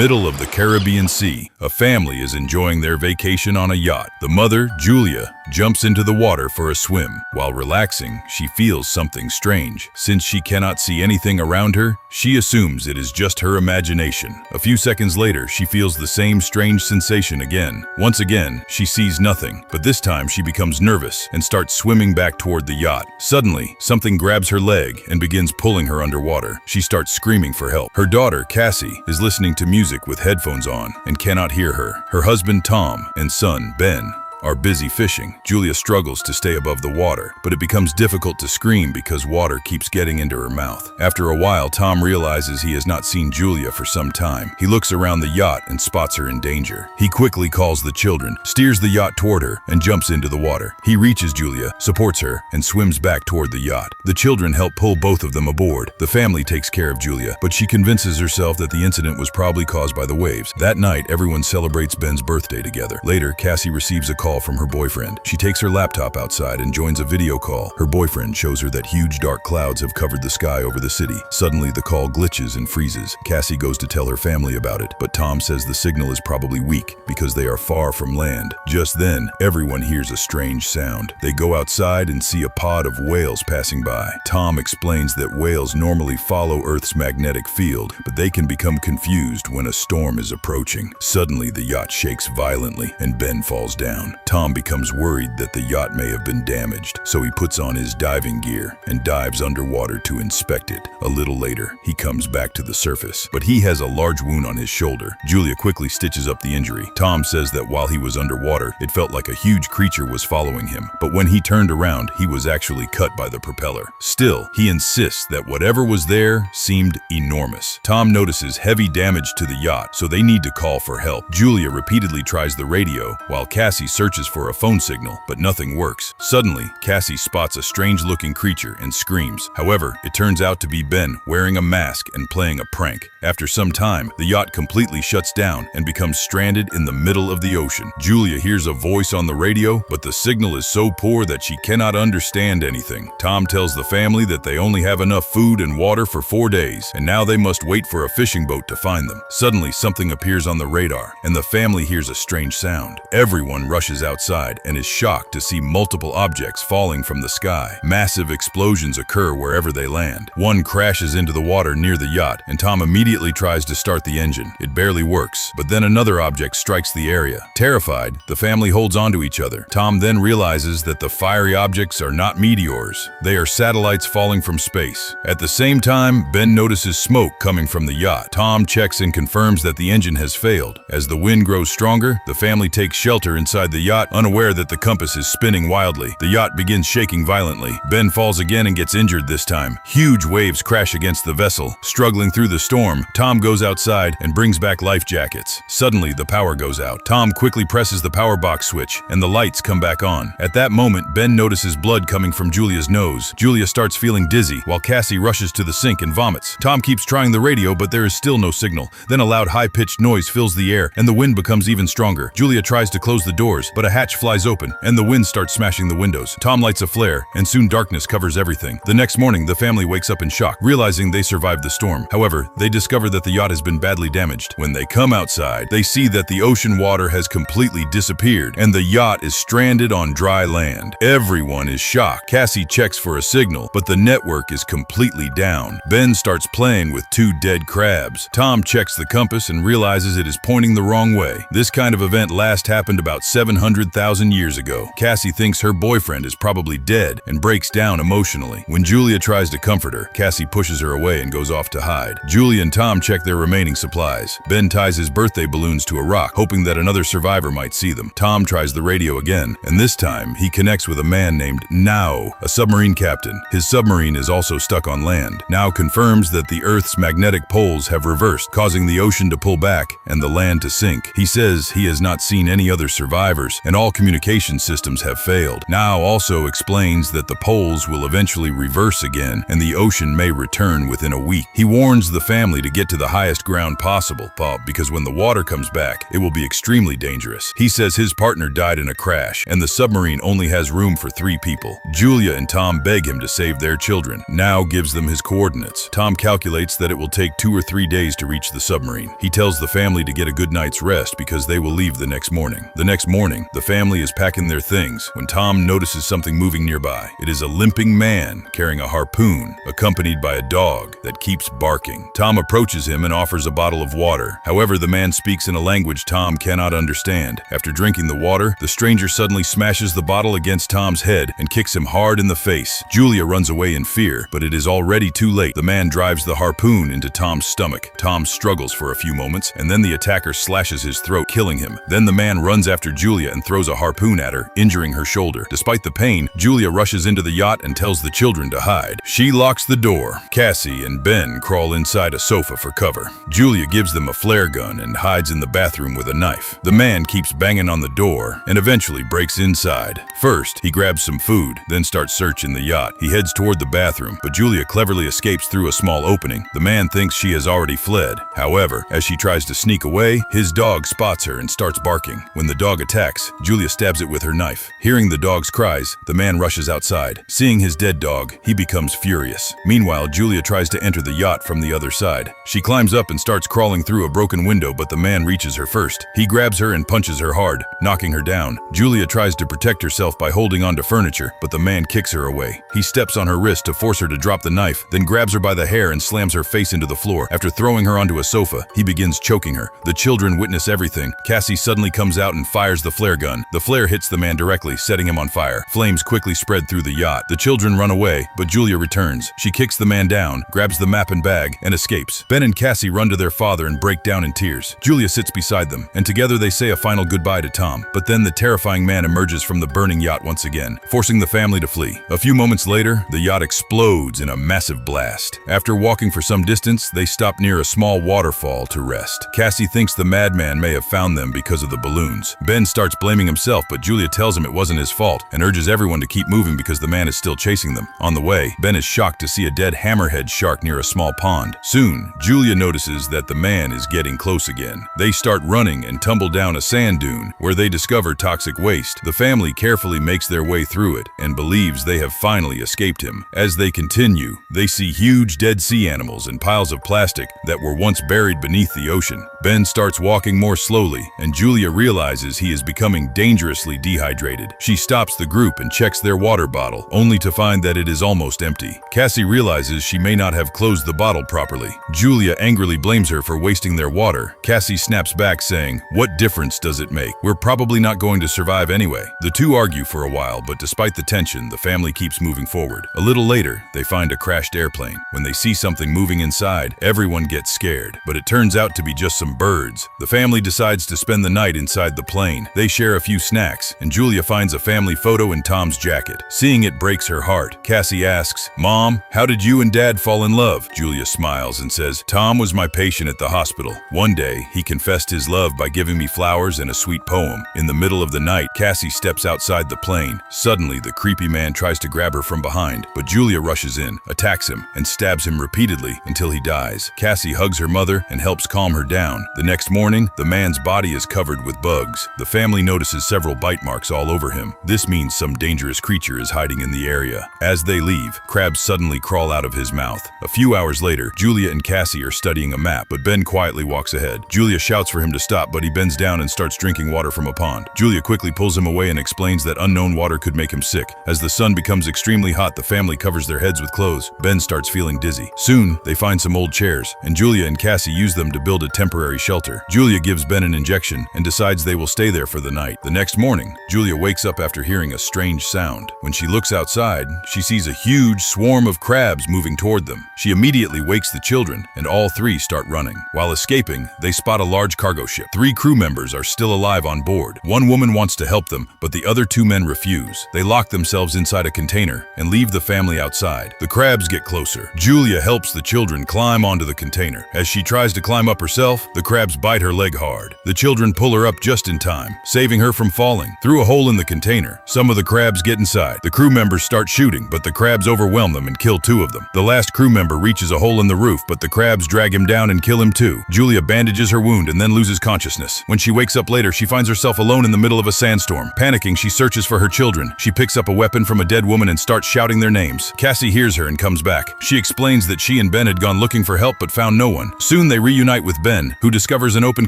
middle of the Caribbean Sea, a family is enjoying their vacation on a yacht. The mother, Julia, jumps into the water for a swim. While relaxing, she feels something strange. Since she cannot see anything around her, she assumes it is just her imagination. A few seconds later, she feels the same strange sensation again. Once again, she sees nothing, but this time she becomes nervous and starts swimming back toward the yacht. Suddenly, something grabs her leg and begins pulling her underwater. She starts screaming for help. Her daughter, Cassie, is listening to music with headphones on and cannot hear her. Her husband, Tom, and son, Ben, are busy fishing. Julia struggles to stay above the water, but it becomes difficult to scream because water keeps getting into her mouth. After a while, Tom realizes he has not seen Julia for some time. He looks around the yacht and spots her in danger. He quickly calls the children, steers the yacht toward her, and jumps into the water. He reaches Julia, supports her, and swims back toward the yacht. The children help pull both of them aboard. The family takes care of Julia, but she convinces herself that the incident was probably caused by the waves. That night, everyone celebrates Ben's birthday together. Later, Cassie receives a call from her boyfriend. She takes her laptop outside and joins a video call. Her boyfriend shows her that huge dark clouds have covered the sky over the city. Suddenly, the call glitches and freezes. Cassie goes to tell her family about it, but Tom says the signal is probably weak because they are far from land. Just then, everyone hears a strange sound. They go outside and see a pod of whales passing by. Tom explains that whales normally follow Earth's magnetic field, but they can become confused when a storm is approaching. Suddenly, the yacht shakes violently and Ben falls down. Tom becomes worried that the yacht may have been damaged, so he puts on his diving gear and dives underwater to inspect it. A little later, he comes back to the surface, but he has a large wound on his shoulder. Julia quickly stitches up the injury. Tom says that while he was underwater, it felt like a huge creature was following him, but when he turned around, he was actually cut by the propeller. Still, he insists that whatever was there seemed enormous. Tom notices heavy damage to the yacht, so they need to call for help. Julia repeatedly tries the radio, while Cassie searches for a phone signal, but nothing works. Suddenly, Cassie spots a strange-looking creature and screams. However, it turns out to be Ben wearing a mask and playing a prank. After some time, the yacht completely shuts down and becomes stranded in the middle of the ocean. Julia hears a voice on the radio, but the signal is so poor that she cannot understand anything. Tom tells the family that they only have enough food and water for 4 days, and now they must wait for a fishing boat to find them. Suddenly, something appears on the radar, and the family hears a strange sound. Everyone rushes outside and is shocked to see multiple objects falling from the sky. Massive explosions occur wherever they land. One crashes into the water near the yacht, and Tom immediately tries to start the engine. It barely works, but then another object strikes the area. Terrified, the family holds onto each other. Tom then realizes that the fiery objects are not meteors. They are satellites falling from space. At the same time, Ben notices smoke coming from the yacht. Tom checks and confirms that the engine has failed. As the wind grows stronger, the family takes shelter inside the yacht, unaware that the compass is spinning wildly. The yacht begins shaking violently. Ben falls again and gets injured this time. Huge waves crash against the vessel. Struggling through the storm, Tom goes outside and brings back life jackets. Suddenly, the power goes out. Tom quickly presses the power box switch, and the lights come back on. At that moment, Ben notices blood coming from Julia's nose. Julia starts feeling dizzy, while Cassie rushes to the sink and vomits. Tom keeps trying the radio, but there is still no signal. Then a loud, high-pitched noise fills the air, and the wind becomes even stronger. Julia tries to close the doors, but a hatch flies open, and the wind starts smashing the windows. Tom lights a flare, and soon darkness covers everything. The next morning, the family wakes up in shock, realizing they survived the storm. However, they discover that the yacht has been badly damaged. When they come outside, they see that the ocean water has completely disappeared, and the yacht is stranded on dry land. Everyone is shocked. Cassie checks for a signal, but the network is completely down. Ben starts playing with 2 dead crabs. Tom checks the compass and realizes it is pointing the wrong way. This kind of event last happened about 700,000 years ago. Cassie thinks her boyfriend is probably dead and breaks down emotionally. When Julia tries to comfort her, Cassie pushes her away and goes off to hide. Julia and Tom check their remaining supplies. Ben ties his birthday balloons to a rock, hoping that another survivor might see them. Tom tries the radio again, and this time he connects with a man named Now, a submarine captain. His submarine is also stuck on land. Now confirms that the Earth's magnetic poles have reversed, causing the ocean to pull back and the land to sink. He says he has not seen any other survivors hours, and all communication systems have failed. Now also explains that the poles will eventually reverse again, and the ocean may return within a week. He warns the family to get to the highest ground possible, because when the water comes back, it will be extremely dangerous. He says his partner died in a crash, and the submarine only has room for 3 people. Julia and Tom beg him to save their children. Now gives them his coordinates. Tom calculates that it will take 2 or 3 days to reach the submarine. He tells the family to get a good night's rest because they will leave the next morning. The next morning, the family is packing their things when Tom notices something moving nearby. It is a limping man carrying a harpoon, accompanied by a dog that keeps barking. Tom approaches him and offers a bottle of water. However, the man speaks in a language Tom cannot understand. After drinking the water, the stranger suddenly smashes the bottle against Tom's head and kicks him hard in the face. Julia runs away in fear, but it is already too late. The man drives the harpoon into Tom's stomach. Tom struggles for a few moments, and then the attacker slashes his throat, killing him. Then the man runs after Julia and throws a harpoon at her, injuring her shoulder. Despite the pain, Julia rushes into the yacht and tells the children to hide. She locks the door. Cassie and Ben crawl inside a sofa for cover. Julia gives them a flare gun and hides in the bathroom with a knife. The man keeps banging on the door and eventually breaks inside. First, he grabs some food, then starts searching the yacht. He heads toward the bathroom, but Julia cleverly escapes through a small opening. The man thinks she has already fled. However, as she tries to sneak away, his dog spots her and starts barking. When the dog attacks, Julia stabs it with her knife. Hearing the dog's cries, the man rushes outside. Seeing his dead dog, he becomes furious. Meanwhile, Julia tries to enter the yacht from the other side. She climbs up and starts crawling through a broken window, but the man reaches her first. He grabs her and punches her hard, knocking her down. Julia tries to protect herself by holding onto furniture, but the man kicks her away. He steps on her wrist to force her to drop the knife, then grabs her by the hair and slams her face into the floor. After throwing her onto a sofa, he begins choking her. The children witness everything. Cassie suddenly comes out and fires the flare gun. The flare hits the man directly, setting him on fire. Flames quickly spread through the yacht. The children run away, but Julia returns. She kicks the man down, grabs the map and bag, and escapes. Ben and Cassie run to their father and break down in tears. Julia sits beside them, and together they say a final goodbye to Tom. But then the terrifying man emerges from the burning yacht once again, forcing the family to flee. A few moments later, the yacht explodes in a massive blast. After walking for some distance, they stop near a small waterfall to rest. Cassie thinks the madman may have found them because of the balloons. Ben starts blaming himself, but Julia tells him it wasn't his fault and urges everyone to keep moving because the man is still chasing them. On the way, Ben is shocked to see a dead hammerhead shark near a small pond. Soon, Julia notices that the man is getting close again. They start running and tumble down a sand dune where they discover toxic waste. The family carefully makes their way through it and believes they have finally escaped him. As they continue, they see huge dead sea animals and piles of plastic that were once buried beneath the ocean. Ben starts walking more slowly, and Julia realizes he is becoming dangerously dehydrated. She stops the group and checks their water bottle, only to find that it is almost empty. Cassie realizes she may not have closed the bottle properly. Julia angrily blames her for wasting their water. Cassie snaps back saying, "What difference does it make? We're probably not going to survive anyway." The two argue for a while, but despite the tension, the family keeps moving forward. A little later, they find a crashed airplane. When they see something moving inside, everyone gets scared, but it turns out to be just some birds. The family decides to spend the night inside the plane. They share a few snacks, and Julia finds a family photo in Tom's jacket. Seeing it breaks her heart. Cassie asks, "Mom, how did you and Dad fall in love?" Julia smiles and says, "Tom was my patient at the hospital. One day, he confessed his love by giving me flowers and a sweet poem. In the middle of the night, Cassie steps outside the plane. Suddenly, the creepy man tries to grab her from behind, but Julia rushes in, attacks him, and stabs him repeatedly until he dies. Cassie hugs her mother and helps calm her down. The next morning, the man's body is covered with bugs. The family notices several bite marks all over him. This means some dangerous creature is hiding in the area. As they leave, crabs suddenly crawl out of his mouth. A few hours later, Julia and Cassie are studying a map, but Ben quietly walks ahead. Julia shouts for him to stop, but he bends down and starts drinking water from a pond. Julia quickly pulls him away and explains that unknown water could make him sick. As the sun becomes extremely hot, the family covers their heads with clothes. Ben starts feeling dizzy. Soon, they find some old chairs, and Julia and Cassie use them to build a temporary shelter. Julia gives Ben an injection and decides they will stay there for the night. The next morning, Julia wakes up after hearing a strange sound. When she looks outside, she sees a huge swarm of crabs moving toward them. She immediately wakes the children, and all three start running. While escaping, they spot a large cargo ship. 3 crew members are still alive on board. One woman wants to help them, but the other 2 men refuse. They lock themselves inside a container and leave the family outside. The crabs get closer. Julia helps the children climb onto the container. As she tries to climb up herself, the crabs bite her leg hard. The children pull her up just in time, saving saving her from falling. Through a hole in the container, some of the crabs get inside. The crew members start shooting, but the crabs overwhelm them and kill 2 of them. The last crew member reaches a hole in the roof, but the crabs drag him down and kill him too. Julia bandages her wound and then loses consciousness. When she wakes up later, she finds herself alone in the middle of a sandstorm. Panicking, she searches for her children. She picks up a weapon from a dead woman and starts shouting their names. Cassie hears her and comes back. She explains that she and Ben had gone looking for help but found no one. Soon they reunite with Ben, who discovers an open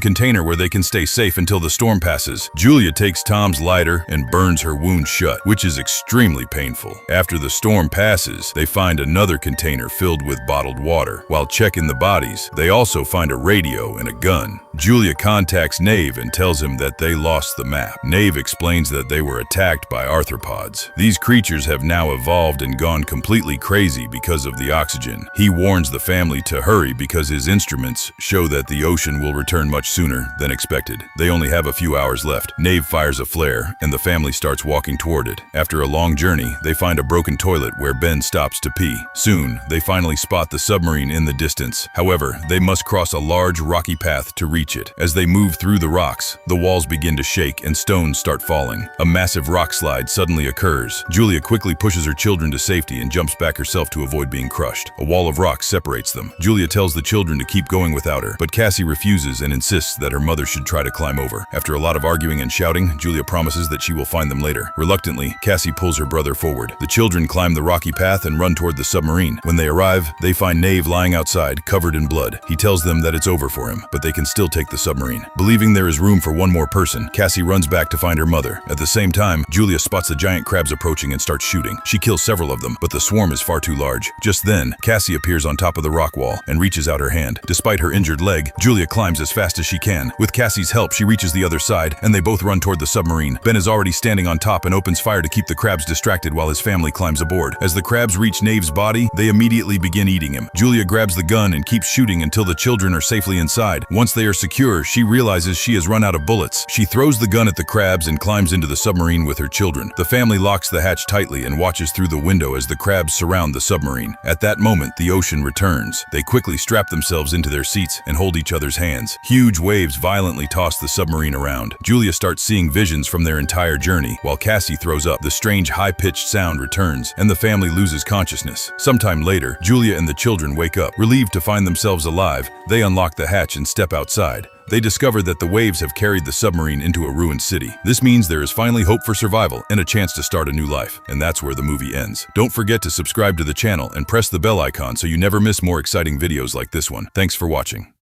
container where they can stay safe until the storm passes. Julia takes Tom's lighter and burns her wound shut, which is extremely painful. After the storm passes, they find another container filled with bottled water. While checking the bodies, they also find a radio and a gun. Julia contacts Nave and tells him that they lost the map. Nave explains that they were attacked by arthropods. These creatures have now evolved and gone completely crazy because of the oxygen. He warns the family to hurry because his instruments show that the ocean will return much sooner than expected. They only have a few hours left. Nave fires a flare, and the family starts walking toward it. After a long journey, they find a broken toilet where Ben stops to pee. Soon, they finally spot the submarine in the distance. However, they must cross a large rocky path to reach it. As they move through the rocks, the walls begin to shake and stones start falling. A massive rock slide suddenly occurs. Julia quickly pushes her children to safety and jumps back herself to avoid being crushed. A wall of rocks separates them. Julia tells the children to keep going without her, but Cassie refuses and insists that her mother should try to climb over. After a lot of arguing and shouting, Julia promises that she will find them later. Reluctantly, Cassie pulls her brother forward. The children climb the rocky path and run toward the submarine. When they arrive, they find Nave lying outside, covered in blood. He tells them that it's over for him, but they can still take the submarine. Believing there is room for one more person, Cassie runs back to find her mother. At the same time, Julia spots the giant crabs approaching and starts shooting. She kills several of them, but the swarm is far too large. Just then, Cassie appears on top of the rock wall and reaches out her hand. Despite her injured leg, Julia climbs as fast as she can. With Cassie's help, she reaches the other side, and they both run toward the submarine. Ben is already standing on top and opens fire to keep the crabs distracted while his family climbs aboard. As the crabs reach Nave's body, they immediately begin eating him. Julia grabs the gun and keeps shooting until the children are safely inside. Once they are secure, she realizes she has run out of bullets. She throws the gun at the crabs and climbs into the submarine with her children. The family locks the hatch tightly and watches through the window as the crabs surround the submarine. At that moment, the ocean returns. They quickly strap themselves into their seats and hold each other's hands. Huge waves violently toss the submarine around. Julia starts seeing visions from their entire journey, while Cassie throws up. The strange high-pitched sound returns, and the family loses consciousness. Sometime later, Julia and the children wake up. Relieved to find themselves alive, they unlock the hatch and step outside. They discover that the waves have carried the submarine into a ruined city. This means there is finally hope for survival and a chance to start a new life. And that's where the movie ends. Don't forget to subscribe to the channel and press the bell icon so you never miss more exciting videos like this one. Thanks for watching.